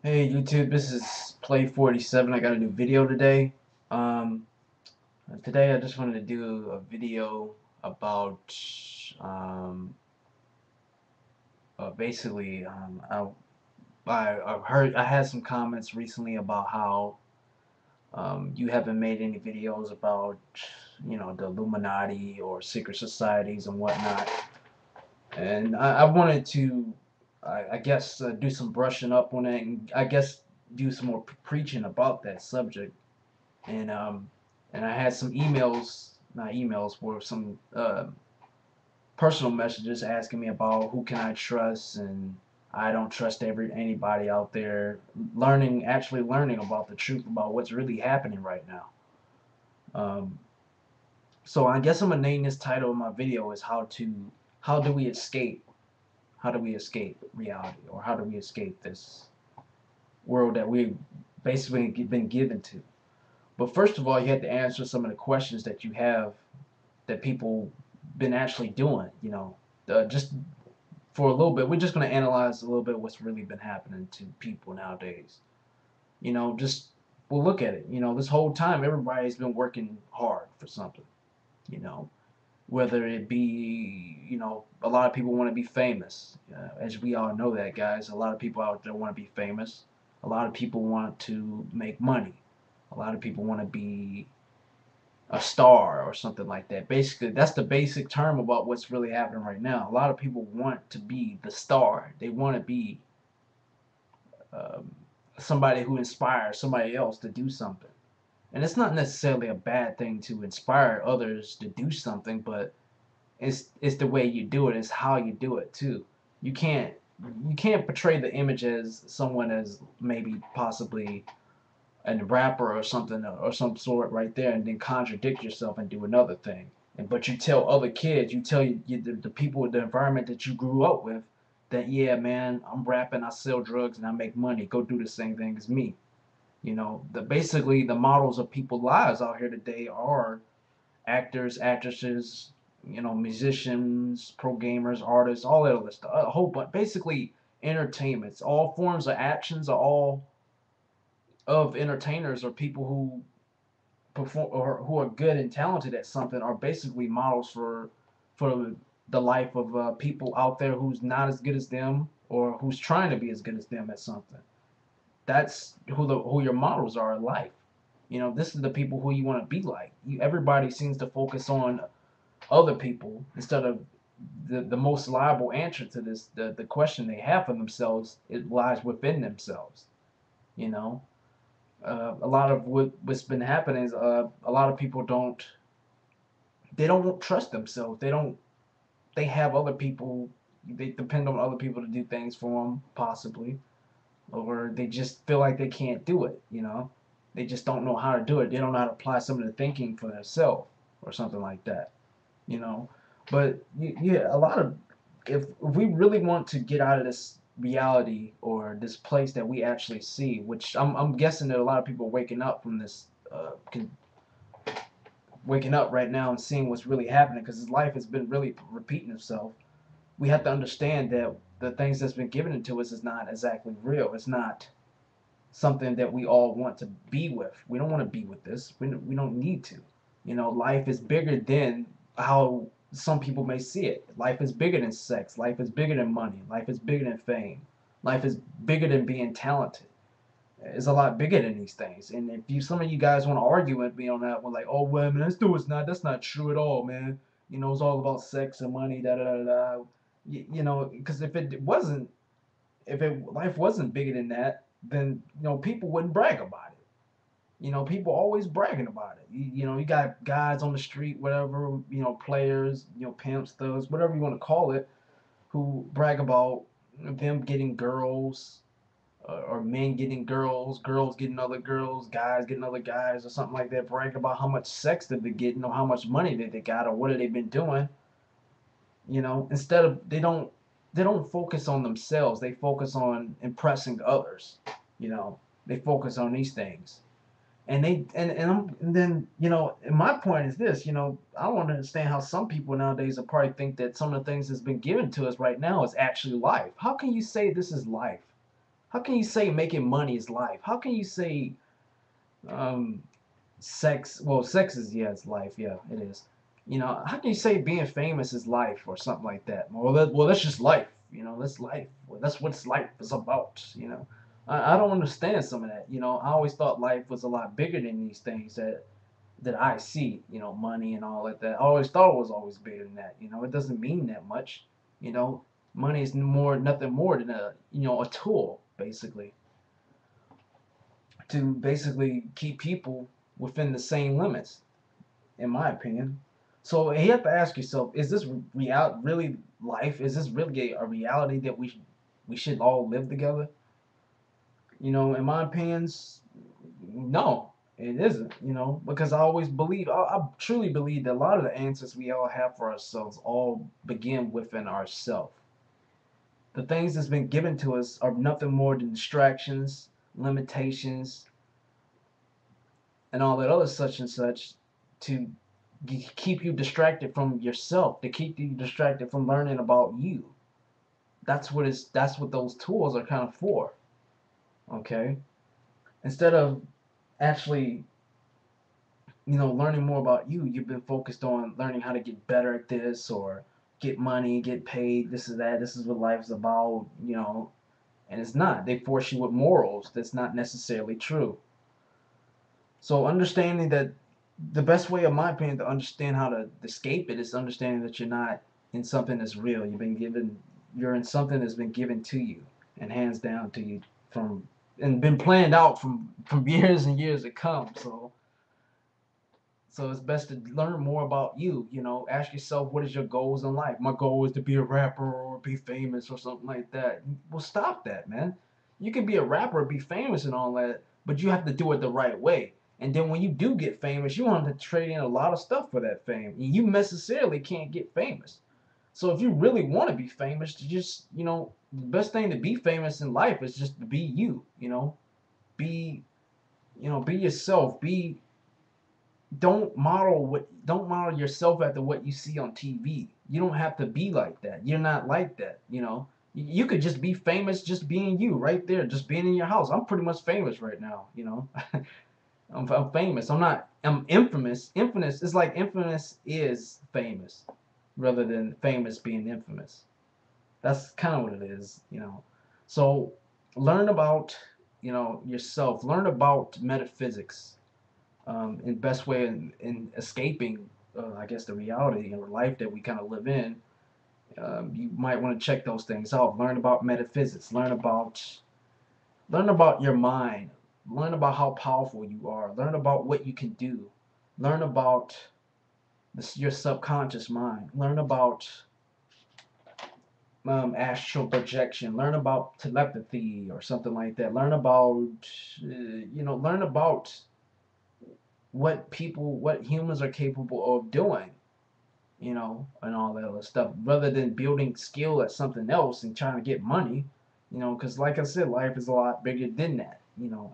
Hey YouTube, this is Play47. I got a new video today. Um, Today I just wanted to do a video about um, basically I've heard I had some comments recently about how you haven't made any videos about the Illuminati or secret societies and whatnot, and I wanted to I guess do some brushing up on it and I guess do some more preaching about that subject and and I had some emails, not emails, were some personal messages asking me about who can I trust, and I don't trust anybody out there. Actually learning about the truth about what's really happening right now. Um, so I guess I'm gonna name this title of my video is how do we escape how do we escape reality, or how do we escape this world that we've basically been given to. But first of all, you have to answer some of the questions that you have that people been actually doing. Just for a little bit, we're just going to analyze a little bit what's really been happening to people nowadays. Just we'll look at it. This whole time everybody's been working hard for something. You know, whether it be a lot of people want to be famous, as we all know that, guys. A lot of people out there want to be famous. A lot of people want to make money. A lot of people want to be a star or something like that. Basically, that's the basic term about what's really happening right now. A lot of people want to be the star. They want to be um, somebody who inspires somebody else to do something. And it's not necessarily a bad thing to inspire others to do something, but it's the way you do it. It's how you do it too. You can't you can't portray the image as someone as maybe possibly a rapper or something or some sort right there, and then contradict yourself and do another thing. And but you tell other kids, you tell the people in the environment that you grew up with, that yeah, man, I'm rapping, I sell drugs, and I make money. Go do the same thing as me. Basically the models of people's lives out here today are actors, actresses, musicians, pro gamers, artists, all that other stuff. A whole but basically entertainments, all forms of actions are all of entertainers or people who perform or who are good and talented at something are basically models for the life of people out there who's not as good as them or who's trying to be as good as them at something. That's who your models are in life. This is the people who you want to be like. Everybody seems to focus on other people instead of the most liable answer to this the question they have for themselves. It lies within themselves. You know, a lot of what's been happening is a lot of people don't trust themselves. They have other people. They depend on other people to do things for them, possibly, or they just feel like they can't do it. They just don't know how to do it. They don't know how to apply some of the thinking for themselves or something like that. You know, but yeah, a lot of if we really want to get out of this reality or this place that we actually see, which I'm guessing that a lot of people are waking up from this, waking up right now and seeing what's really happening because his life has been really repeating itself. We have to understand that the things that's been given to us is not exactly real. It's not something that we all want to be with. We don't want to be with this. We don't need to. Life is bigger than how some people may see it. Life is bigger than sex. Life is bigger than money. Life is bigger than fame. Life is bigger than being talented. It's a lot bigger than these things. And if some of you guys want to argue with me on that one, like, oh well, man, that's not true at all, man. It's all about sex and money, da da da da. Because if life wasn't bigger than that, then people wouldn't brag about it. People always bragging about it. You got guys on the street, whatever, players, pimps, thugs, whatever you want to call it, who brag about them getting girls, or men getting girls, girls getting other girls, guys getting other guys, or something like that. Brag about how much sex they've been getting, or how much money that they got, or what have they been doing. Instead of they don't focus on themselves. They focus on impressing others. You know, they focus on these things. And then and my point is this. I don't understand how some people nowadays will probably think that some of the things that's been given to us right now is actually life. How can you say this is life? How can you say making money is life? How can you say um, sex? Well, sex is, yeah, it's life. Yeah, it is. You know, how can you say being famous is life or something like that? Well, that's just life. You know, that's life. Well, that's what life is about. You know, I don't understand some of that. You know, I always thought life was a lot bigger than these things that I see. You know, money and all that. I always thought it was always bigger than that. You know, it doesn't mean that much. You know, money is nothing more than a tool basically to basically keep people within the same limits, in my opinion. So you have to ask yourself: is this really life? Is this really a reality that we should all live together? You know, in my opinions, no, it isn't. You know, because I always believe, I truly believe that a lot of the answers we all have for ourselves all begin within ourselves. The things that's been given to us are nothing more than distractions, limitations, and all that other such and such to keep you distracted from yourself, to keep you distracted from learning about you. That's what those tools are kind of for. Okay, instead of actually learning more about you, you've been focused on learning how to get better at this or get money, get paid, this is that, this is what life's about, and it's not. They force you with morals that's not necessarily true. So understanding that the best way, in my opinion, to understand how to escape it is understanding that you're not in something that's real. You're in something that's been given to you and hands down to you from and been planned out from years and years to come. So it's best to learn more about you. Ask yourself, what is your goals in life? My goal is to be a rapper or be famous or something like that. Well, stop that, man. You can be a rapper, be famous and all that, but you have to do it the right way. And then when you do get famous, you want to trade in a lot of stuff for that fame. You necessarily can't get famous. So if you really want to be famous, the best thing to be famous in life is just to be you. Be, be yourself. Don't model yourself after what you see on TV. You don't have to be like that. You're not like that. You could just be famous just being you right there, just being in your house. I'm pretty much famous right now. I'm famous. I'm infamous. Infamous is like infamous is famous rather than famous being infamous. That's kind of what it is. So learn about, yourself. Learn about metaphysics, and best way in escaping, I guess, the reality or life that we kind of live in. You might want to check those things out. Learn about metaphysics. Learn about your mind. Learn about how powerful you are. Learn about what you can do. Learn about your subconscious mind. Learn about astral projection. Learn about telepathy or something like that. Learn about what humans are capable of doing, and all that other stuff, rather than building skill at something else and trying to get money, because like I said, life is a lot bigger than that.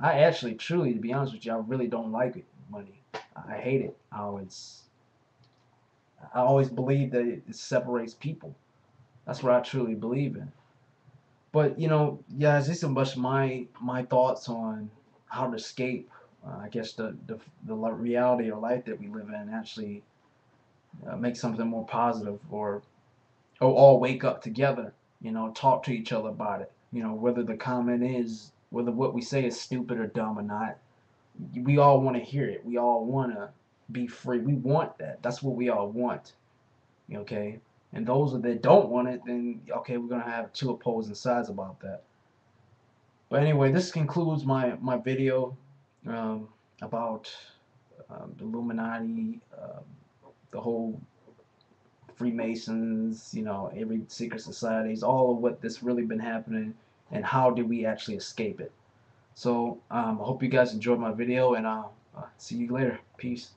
I actually, truly, to be honest with you, I really don't like it, money. I hate it. I always believe that it separates people. That's what I truly believe in. But yeah, this is much my thoughts on how to escape. I guess the reality of life that we live in actually make something more positive, or all wake up together. Talk to each other about it. Whether the comment is whether what we say is stupid or dumb or not, we all want to hear it. We all want to be free. We want that. That's what we all want. Okay. And those that don't want it, then okay, we're gonna have two opposing sides about that. But anyway, this concludes my video, um, about the Illuminati, the whole Freemasons, every secret societies, all of what this really been happening, and how do we actually escape it. So I hope you guys enjoyed my video, and I'll see you later. Peace.